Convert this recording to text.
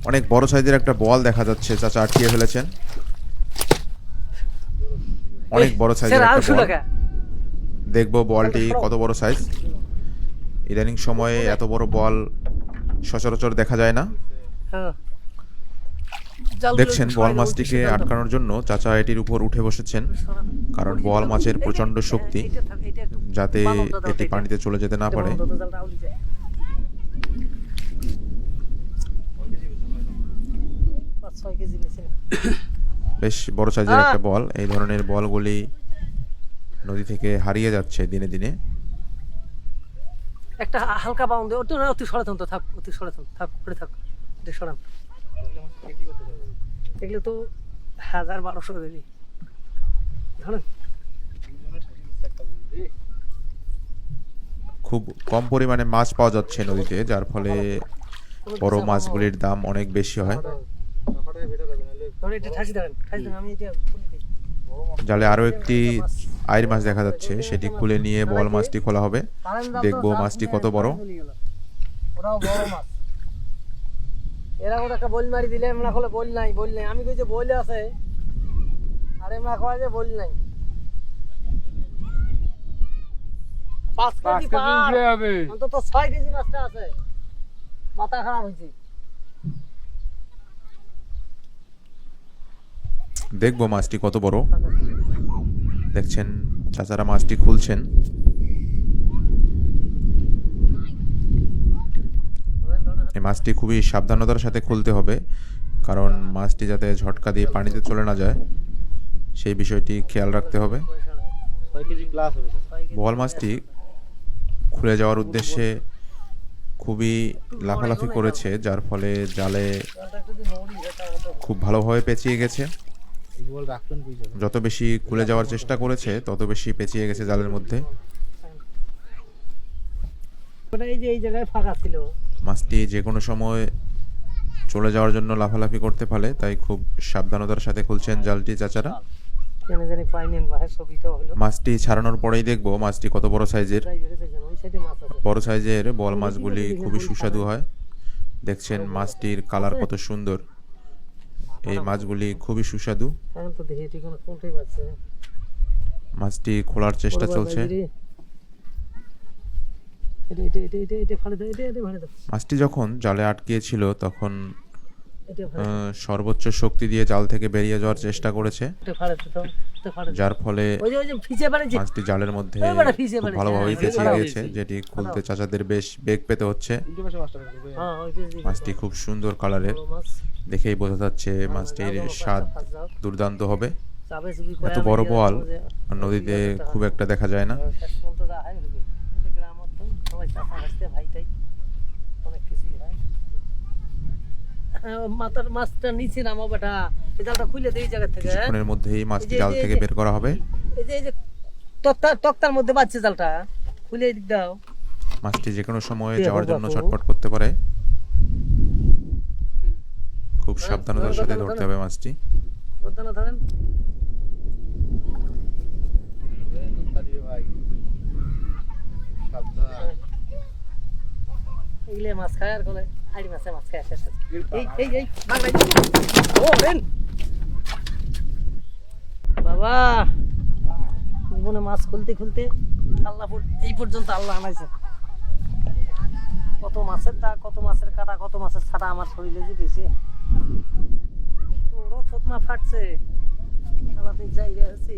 অনেক বড় সাইজের একটা বল দেখা যাচ্ছে, চাচা আটকিয়ে ফেলেছেন। অনেক বড় সাইজের একটা বল, দেখবো বলটি কত বড় সাইজ। ইদানিং সময়ে এত বড় বল সচরাচর দেখা যায় না। দেখছেন বোয়াল মাছটিকে আটকানোর জন্য চাচা এটির উপর উঠে বসেছেন, কারণ বোয়াল মাছের প্রচন্ড শক্তি, যাতে এটি পানিতে চলে যেতে না পারে। বেশ বড় সাইজের একটা বল। এই ধরনের বলগুলি নদী থেকে হারিয়ে যাচ্ছে দিনে দিনে। একটা হালকা বাউন্ড ওটা না, অতি সচেতন থাক, অতি সচেতন থাক, করে থাক, এটা সরান। এগুলো তো 1000-1200 দেবি ধরেন। খুব কম পরিমাণে মাছ পাওয়া যাচ্ছে নদীতে, যার ফলে বড় মাছগুলির দাম অনেক বেশি হয়। জালে আরো একটি আইর মাছ দেখা যাচ্ছে, সেটি খুলে নিয়ে বোয়াল মাছটি খোলা হবে। দেখবো মাছটি কত বড়। এরা ওটা একটা বল মারি দিলে আমরা কলে বল নাই, বল নাই। আমি কই যে বল আছে, আরে আমরা কয় যে বল নাই। 5 কেজি পার হবে, অন্তত 6 কেজি মাছটা আছে। মাথা খারাপ হইছে। দেখবো মাছটি কত বড়। দেখছেন চাচারা মাছটি খুলছেন। এই মাছটি খুবই সাবধানতার সাথে খুলতে হবে, কারণ মাছটি যাতে ঝটকা দিয়ে পানিতে চলে না যায় সেই বিষয়টি খেয়াল রাখতে হবে। বোয়াল মাছটি খুলে যাওয়ার উদ্দেশ্যে খুবই লাফালাফি করেছে, যার ফলে জালে খুব ভালোভাবে পেঁচিয়ে গেছে। যত বেশি খুলে যাওয়ার চেষ্টা করেছে তত বেশি পেঁচিয়ে গেছে জালের মধ্যে। এই জায়গায় ফাঁকা ছিল। মাছটি যে কোনো সময় চলে যাওয়ার জন্য লাফালাফি করতে পারে, তাই খুব সাবধানতার সাথে খুলছেন জালটি চাচারা। মাছটি ছাড়ানোর পরেই দেখবো মাছটি কত বড় সাইজের। বড় সাইজের বোয়াল মাছগুলি খুবই সুস্বাদু হয়। দেখছেন মাছটির কালার কত সুন্দর। এই মাছগুলি খুবই সুস্বাদু। মাছটি খোলার চেষ্টা চলছে। মাছটি যখন জালে আটকিয়েছিল তখন সর্বোচ্চ শক্তি দিয়ে জাল থেকে বেরিয়ে যাওয়ার চেষ্টা করেছে, যার ফলে মাছটি জালের মধ্যে খুব ভালোভাবে পেঁচিয়ে গিয়েছে, যেটি খুলতে চাচাদের বেশ বেগ পেতে হচ্ছে। মাছটি খুব সুন্দর কালারের, দেখেই বোঝা যাচ্ছে মাছটির স্বাদ দুর্দান্ত হবে। এত বড় বোয়াল নদীতে খুব একটা দেখা যায় না। মাছটা নিচে নামো বেটা, এই জালটা খুলে দেই জায়গা থেকে। কিছুক্ষণের মধ্যেই মাছটি জাল থেকে বের করা হবে। এই যে তক্তার মধ্যে বাজছে জালটা, খুলে দিক দাও। মাছটি যে কোনো সময় যাওয়ার জন্য ছটফট করতে পারে, খুব সাবধানতার সাথে ধরতে হবে মাছটি। ধরেন এগুলো মাছ খায় আর বলে আইডি মাছে মাছ খায় শেষ। এই ও রেন বাবা, জীবনে মাছ খুলতে খুলতে আল্লাহ এই পর্যন্ত আল্লাহ আনাইছে। কত মাছের দা, কত মাছের কাটা, কত মাছের ছাটা আমার শরীরে যে গেছে। ওরও থতমা ফাটছে, আলাদা যাই আছে।